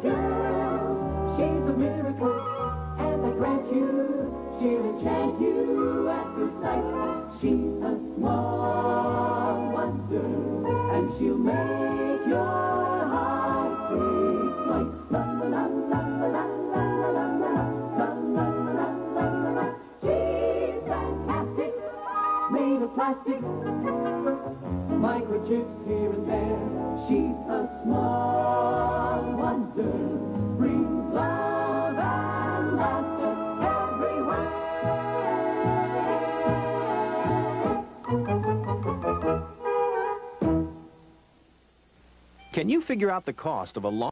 girl, she's a miracle, and I grant you, she'll enchant you at first sight. She's a small wonder, and she'll make your heart take flight. La la la la la la la la la la la. She's fantastic, made of plastic, microchips here and there. She's a small wonder, brings love and laughter everywhere. Can you figure out the cost of a long...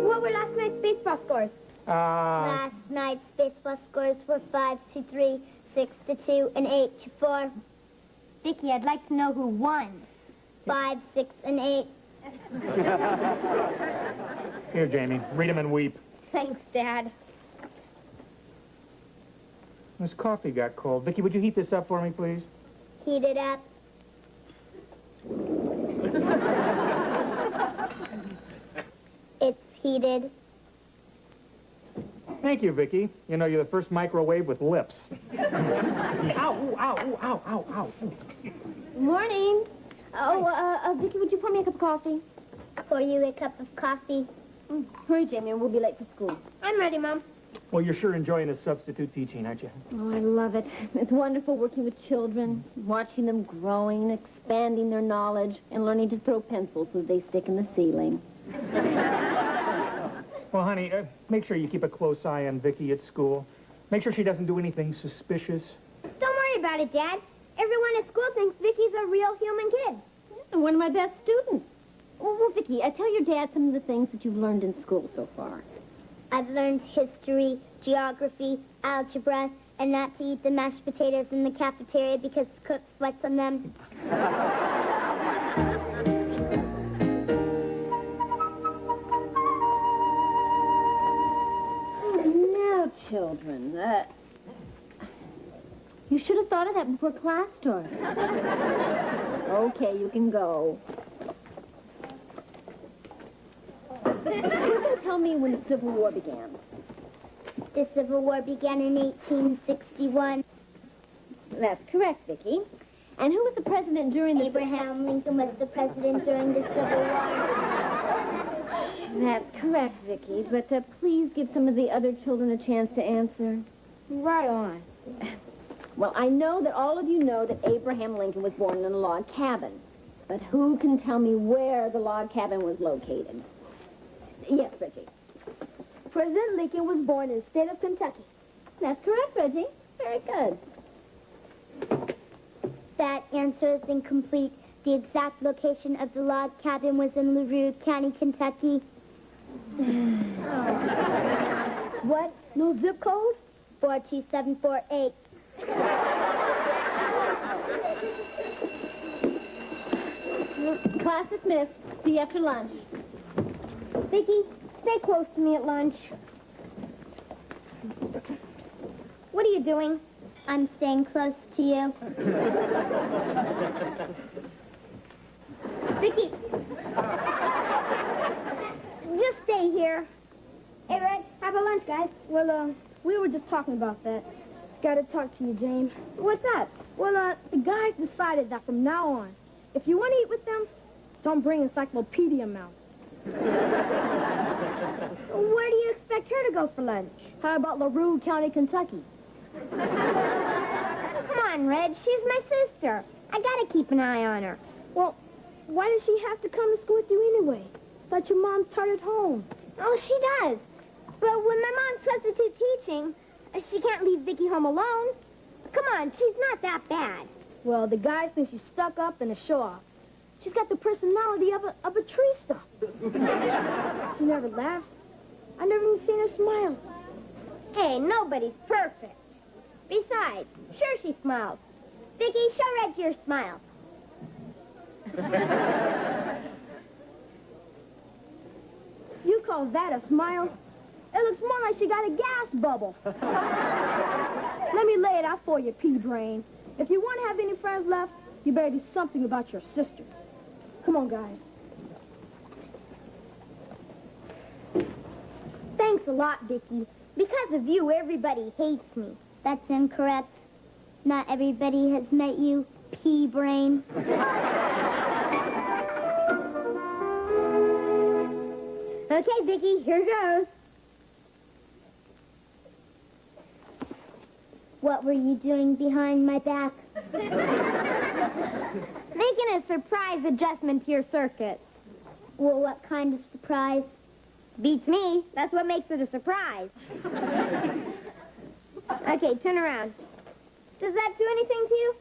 What were last night's baseball scores? Last night's baseball scores were 5-3, 6-2, and 8-4. Vicky, I'd like to know who won. 5, 6, and 8. Here, Jamie, read them and weep. Thanks, Dad. This coffee got cold. Vicky, would you heat this up for me, please? Heat it up. It's heated. Thank you, Vicky. You know, you're the first microwave with lips. Ow, ooh, ow, ooh, ow, ow, ow. Morning. Oh, Vicky, would you pour me a cup of coffee? Pour you a cup of coffee. Hurry, Jamie, or we'll be late for school. I'm ready, Mom. Well, you're sure enjoying the substitute teaching, aren't you? Oh, I love it. It's wonderful working with children, watching them growing, expanding their knowledge, and learning to throw pencils so they stick in the ceiling. Well, honey, make sure you keep a close eye on Vicky at school. Make sure she doesn't do anything suspicious. Don't worry about it, Dad. Everyone at school thinks Vicky's a real human kid. And one of my best students. Well, Vicky, tell your dad some of the things that you've learned in school so far. I've learned history, geography, algebra, and not to eat the mashed potatoes in the cafeteria because the cook sweats on them. Now, children, you should have thought of that before class started. Okay, you can go. Who can tell me when the Civil War began? The Civil War began in 1861. That's correct, Vicky. And who was the president during the... Abraham Lincoln was the president during the Civil War. That's correct, Vicky. But please give some of the other children a chance to answer. Right on. Well, I know that all of you know that Abraham Lincoln was born in a log cabin. But who can tell me where the log cabin was located? Yes, Reggie. President Lincoln was born in the state of Kentucky. That's correct, Reggie. Very good. That answer is incomplete. The exact location of the log cabin was in LaRue County, Kentucky. What? No zip code? 42748. Class dismissed. See you after lunch. Vicky, stay close to me at lunch. What are you doing? I'm staying close to you. Vicky! Just stay here. Hey, Reg, how about lunch, guys? Well, we were just talking about that. Gotta talk to you, James. What's that? Well, the guys decided that from now on, if you want to eat with them, don't bring Encyclopedia Mouth. Where do you expect her to go for lunch? How about LaRue County, Kentucky? Come on, Reg. She's my sister. I gotta keep an eye on her. Well, why does she have to come to school with you anyway? Thought your mom taught at home. Oh, she does. But when my mom's substitute teaching, she can't leave Vicky home alone. Come on, she's not that bad. Well, the guys think she's stuck up and a show-off. She's got the personality of a tree stump. She never laughs. I've never even seen her smile. Hey, nobody's perfect. Besides, sure she smiles. Vicky, show Reg your smile. You call that a smile? It looks more like she got a gas bubble. Let me lay it out for you, pea brain. If you want to have any friends left, You better do something about your sister. Come on, guys. Thanks a lot, Vicky. Because of you, everybody hates me. That's incorrect. Not everybody has met you, pea-brain. Okay, Vicky, here goes. What were you doing behind my back? Making a surprise adjustment to your circuit. Well, what kind of surprise? Beats me. That's what makes it a surprise. Okay, turn around. Does that do anything to you?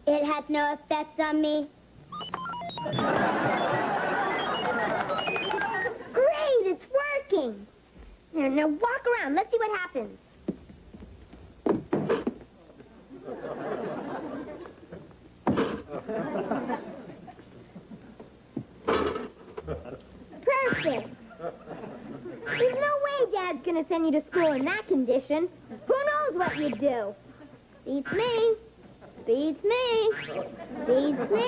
It has no effect on me. Great, it's working. Now walk around. Let's see what happens. Perfect. There's no way Dad's gonna send you to school in that condition. Who knows what you'd do? Beats me. Beats me. Beats me.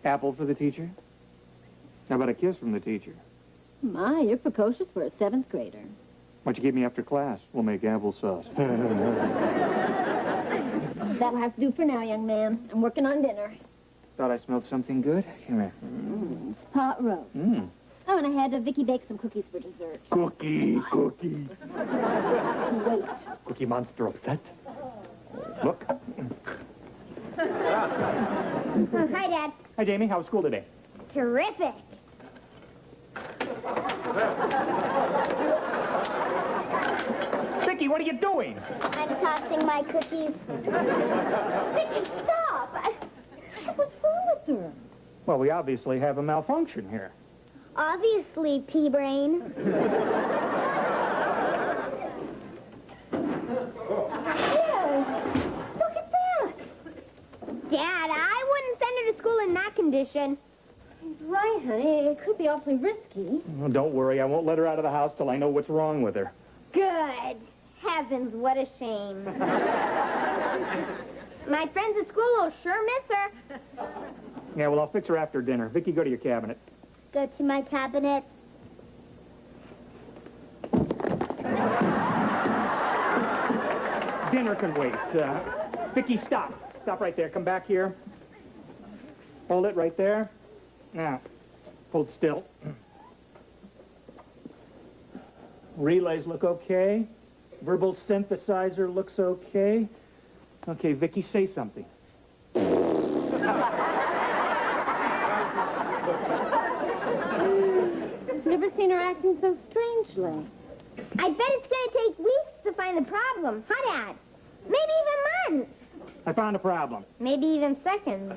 Apple for the teacher? How about a kiss from the teacher? My, you're precocious for a 7th grader. Why don't you give me after class? We'll make applesauce. That'll have to do for now, young man. I'm working on dinner. Thought I smelled something good? Come here. It's pot roast. Oh, and I had Vicky bake some cookies for dessert. Cookie. Wait. Cookie Monster upset. Look. Oh, hi, Dad. Hi, Jamie. How was school today? Terrific. Vicky, what are you doing? I'm tossing my cookies. Vicky, stop! What's wrong with her? Well, we obviously have a malfunction here. Obviously, pea-brain. Look at that! Dad, I wouldn't send her to school in that condition. He's right, honey. It could be awfully risky. Well, don't worry. I won't let her out of the house till I know what's wrong with her. Good. Heavens, what a shame. My friends at school will sure miss her. Yeah, well, I'll fix her after dinner. Vicky, go to your cabinet. Go to my cabinet. Dinner can wait. Vicky, stop. Stop right there. Come back here. Hold it right there. Now, hold still. Relays look okay. Verbal synthesizer looks okay. Okay, Vicky, say something. Never seen her acting so strangely. I bet it's going to take weeks to find the problem. Huh, Dad? Maybe even months. I found a problem. Maybe even seconds.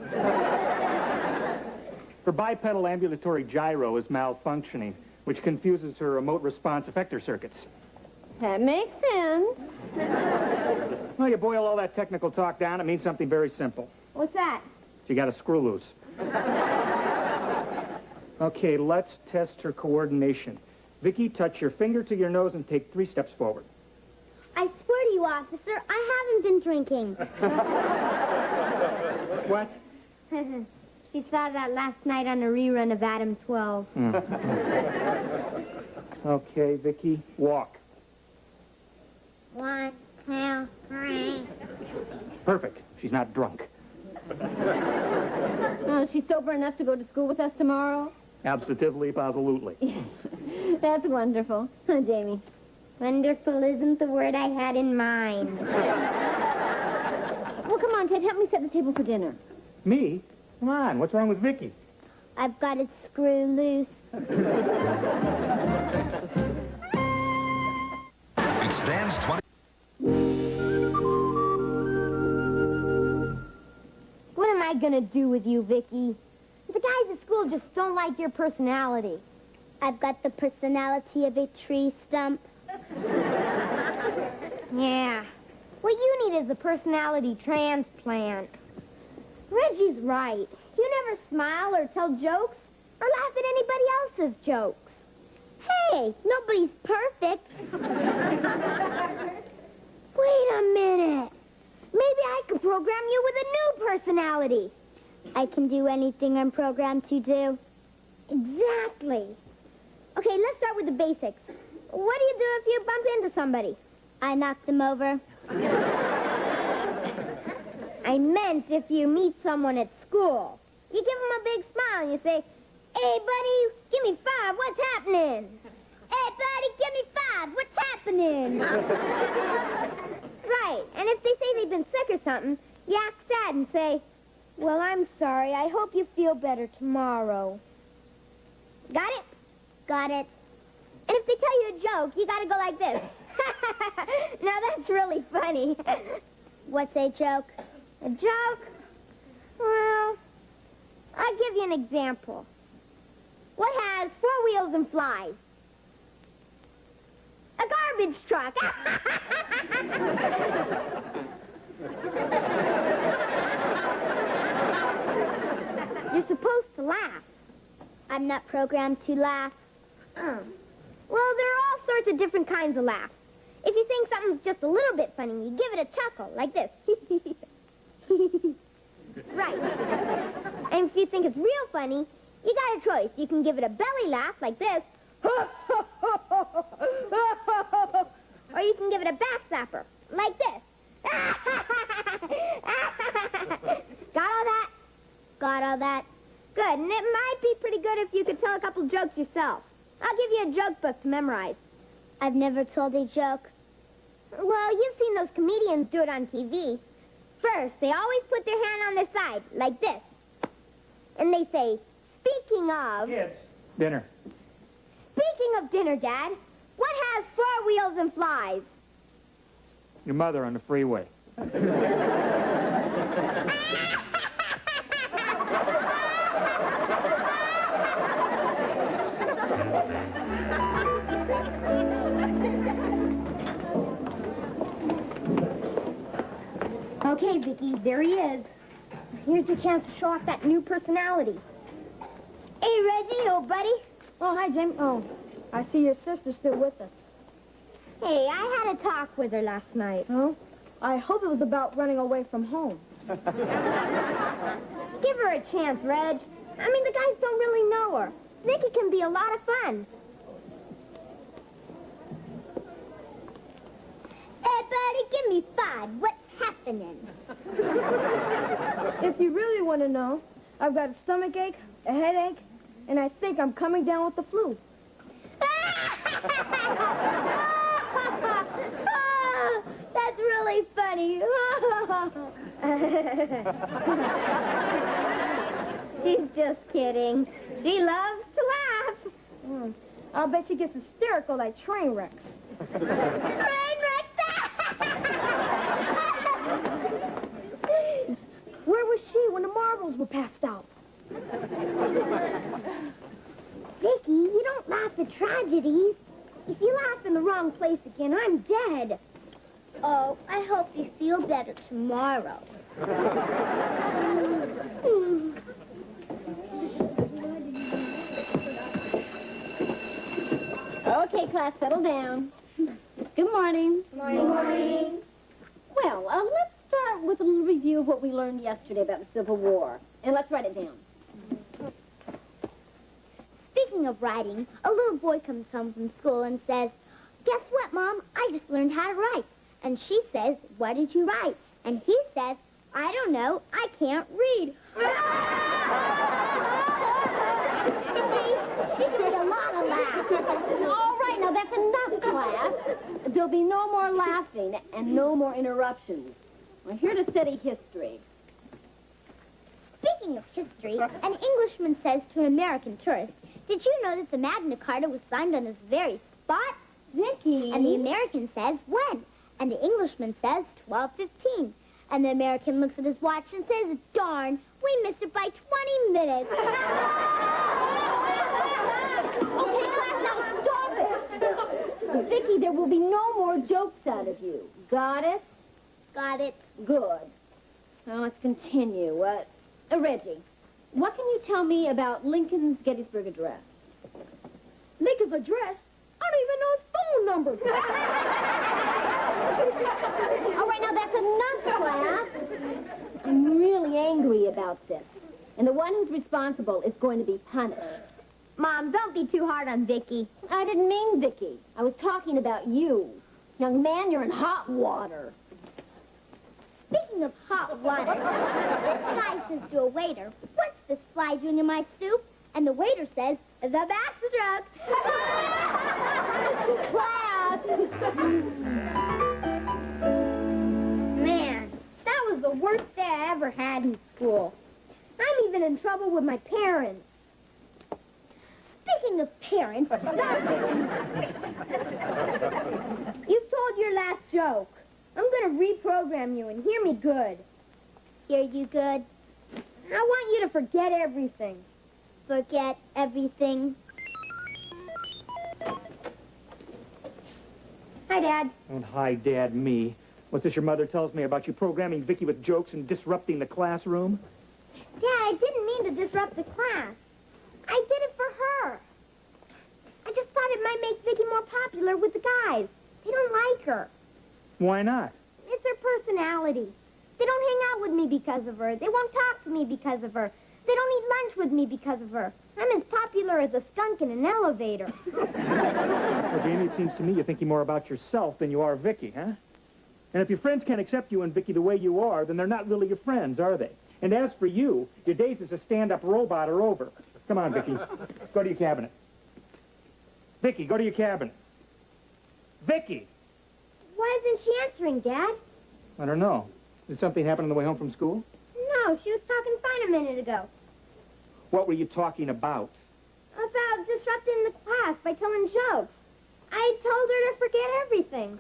Her bipedal ambulatory gyro is malfunctioning, which confuses her remote response effector circuits. That makes sense. Well, you boil all that technical talk down, it means something very simple. What's that? She got a screw loose. Okay, let's test her coordination. Vicky, touch your finger to your nose and take 3 steps forward. I swear to you, officer, I haven't been drinking. What? She saw that last night on a rerun of Adam 12. Okay, Vicky, walk. 1, 2, 3. Perfect. She's not drunk. Oh, is she sober enough to go to school with us tomorrow? Absolutely, positively. That's wonderful. Huh, Jamie? Wonderful isn't the word I had in mind. Well, come on, Ted. Help me set the table for dinner. Me? Come on, what's wrong with Vicky? I've got it screw loose. It stands 20. What am I gonna do with you, Vicky? The guys at school just don't like your personality. I've got the personality of a tree stump. Yeah. What you need is a personality transplant. Reggie's right. You never smile or tell jokes or laugh at anybody else's jokes. Hey, nobody's perfect. Wait a minute. Maybe I can program you with a new personality. I can do anything I'm programmed to do. Exactly. Okay, let's start with the basics. What do you do if you bump into somebody? I knock them over. I meant if you meet someone at school. You give them a big smile and you say, hey, buddy, give me 5, what's happening? Hey, buddy, give me 5, what's happening? Right, and if they say they've been sick or something, you act sad and say, well, I'm sorry, I hope you feel better tomorrow. Got it? Got it. And if they tell you a joke, you gotta go like this. Now that's really funny. What's a joke? A joke? Well, I'll give you an example. What has 4 wheels and flies? A garbage truck. You're supposed to laugh. I'm not programmed to laugh. Oh. Well, there are all sorts of different kinds of laughs. If you think something's just a little bit funny, you give it a chuckle, like this. Right. And if you think it's real funny, you got a choice. You can give it a belly laugh, like this. Or you can give it a back slapper, like this. Got all that? Got all that? Good, and it might be pretty good if you could tell a couple jokes yourself. I'll give you a joke book to memorize. I've never told a joke. Well, you've seen those comedians do it on TV. First, they always put their hand on their side, like this. And they say, speaking of... Kids, dinner. Speaking of dinner, Dad, what has 4 wheels and flies? Your mother on the freeway. Okay, Vicky, there he is. Here's your chance to show off that new personality. Hey, Reggie, old buddy. Oh, hi, Jim. Oh, I see your sister's still with us. Hey, I had a talk with her last night. Oh? I hope it was about running away from home. Give her a chance, Reg. I mean, the guys don't really know her. Vicky can be a lot of fun. Hey, buddy, give me 5. What's happening? If you really want to know, I've got a stomach ache, a headache, and I think I'm coming down with the flu. That's really funny. She's just kidding. She loves to laugh. I'll bet she gets hysterical like train wrecks. Train wrecks! Where was she when the marbles were passed out? Vicky, you don't laugh at tragedies. If you laugh in the wrong place again, I'm dead. Oh, I hope you feel better tomorrow. Okay, class, settle down. Good morning. Morning. Well, let's start with a little review of what we learned yesterday about the Civil War. And let's write it down. Speaking of writing, a little boy comes home from school and says, guess what, Mom? I just learned how to write. And she says, what did you write? And he says, I don't know. I can't read. She can get a lot of laughs. All right, now that's enough, class. There'll be no more laughing and no more interruptions. We're here to study history. Speaking of history, an Englishman says to an American tourist, did you know that the Magna Carta was signed on this very spot? Vicky. And the American says, when? And the Englishman says, 12:15. And the American looks at his watch and says, darn, we missed it by 20 minutes. Okay, class, now stop it. Vicky, there will be no more jokes out of you. Got it? Got it. Good. Now let's continue. Reggie, what can you tell me about Lincoln's Gettysburg Address? Lincoln's address? I don't even know his phone number. All right, now that's enough, class. I'm really angry about this. And the one who's responsible is going to be punished. Mom, don't be too hard on Vicky. I didn't mean Vicky. I was talking about you. Young man, you're in hot water. Speaking of hot water, this guy says to a waiter, "What's this fly doing in my soup?" And the waiter says, "The backstroke." Class! Man, that was the worst day I ever had in school. I'm even in trouble with my parents. Speaking of parents, you've told your last joke. I'm going to reprogram you and hear me good. Hear you good? I want you to forget everything. Forget everything. Hi, Dad. Don't hi, Dad, me. What's this your mother tells me about you programming Vicky with jokes and disrupting the classroom? Dad, I didn't mean to disrupt the class. I did it for her. I just thought it might make Vicky more popular with the guys. They don't like her. Why not? It's her personality. They don't hang out with me because of her. They won't talk to me because of her. They don't eat lunch with me because of her. I'm as popular as a skunk in an elevator. Well, Jamie, it seems to me you're thinking more about yourself than you are Vicky, huh? And if your friends can't accept you and Vicky the way you are, then they're not really your friends, are they? And as for you, your days as a stand-up robot are over. Come on, Vicky. Go to your cabinet. Vicky, go to your cabinet. Vicky! Why isn't she answering, Dad? I don't know. Did something happen on the way home from school? No, she was talking fine a minute ago. What were you talking about? About disrupting the class by telling jokes. I told her to forget everything.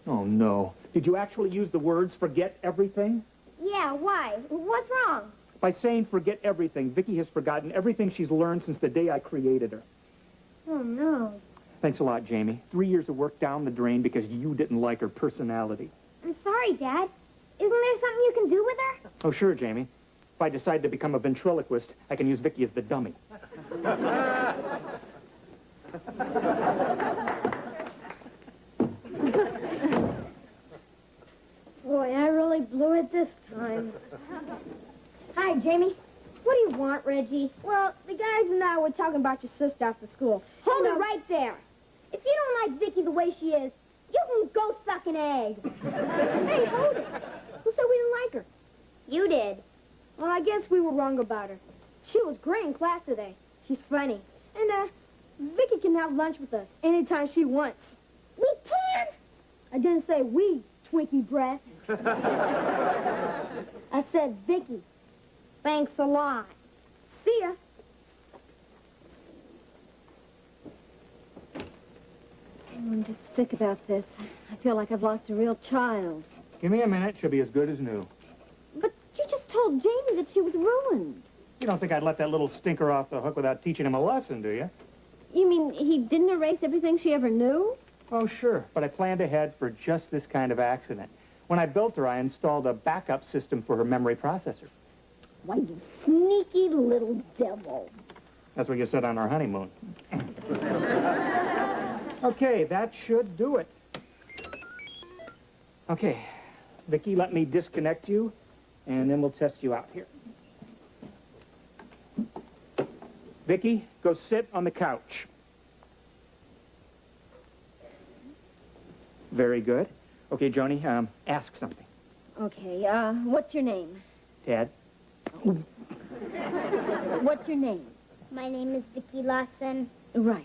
Oh, no. Did you actually use the words forget everything? Yeah, why? What's wrong? By saying forget everything, Vicky has forgotten everything she's learned since the day I created her. Oh, no. Thanks a lot, Jamie. 3 years of work down the drain because you didn't like her personality. I'm sorry, Dad. Isn't there something you can do with her? Oh, sure, Jamie. If I decide to become a ventriloquist, I can use Vicky as the dummy. Boy, I really blew it this time. Hi, Jamie. What do you want, Reggie? Well, the guys and I were talking about your sister after school. Hold it right there. If you don't like Vicky the way she is, you can go suck an egg. Hey, hold it. Who said we didn't like her? You did. Well, I guess we were wrong about her. She was great in class today. She's funny. And, Vicky can have lunch with us anytime she wants. We can? I didn't say we, Twinkie breath. I said Vicky. Thanks a lot. See ya. I'm just sick about this. I feel like I've lost a real child. Give me a minute. She'll be as good as new. But you just told Jamie that she was ruined. You don't think I'd let that little stinker off the hook without teaching him a lesson, do you? You mean he didn't erase everything she ever knew? Oh, sure. But I planned ahead for just this kind of accident. When I built her, I installed a backup system for her memory processor. Why, you sneaky little devil. That's what you said on our honeymoon. Okay, that should do it. Okay, Vicky, let me disconnect you, and then we'll test you out here. Vicky, go sit on the couch. Very good. Okay, Joni, ask something. Okay, what's your name? Ted? What's your name? My name is Vicky Lawson. Right,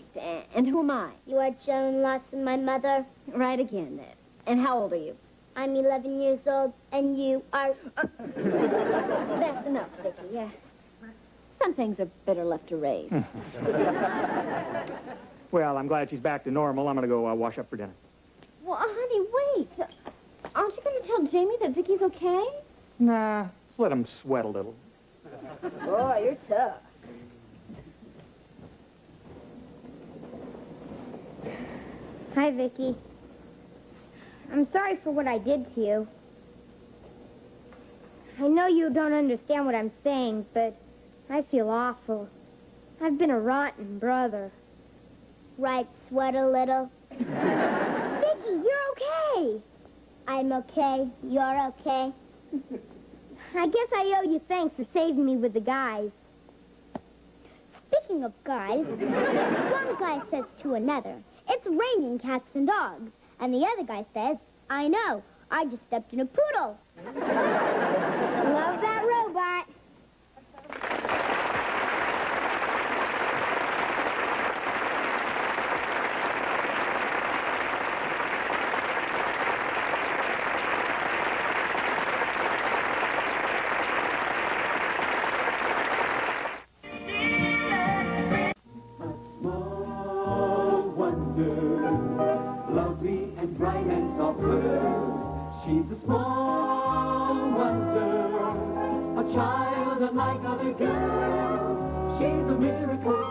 and who am I? You are Joan Lawson, my mother. Right again. And how old are you? I'm 11 years old, and you are... That's enough, Vicky. Yeah. Some things are better left to raise. Well, I'm glad she's back to normal. I'm going to go wash up for dinner. Well, honey, wait. Aren't you going to tell Jamie that Vicky's okay? Nah, just let him sweat a little. Boy, you're tough. Hi, Vicky. I'm sorry for what I did to you. I know you don't understand what I'm saying, but I feel awful. I've been a rotten brother. Right, sweat a little. Vicky, you're okay. I'm okay. You're okay. I guess I owe you thanks for saving me with the guys. Speaking of guys, one guy says to another, "It's raining cats and dogs." And the other guy says, "I know. I just stepped in a poodle." Love that robot. Small wonder, lovely and bright and soft furs. She's a small wonder, a child unlike other girls. She's a miracle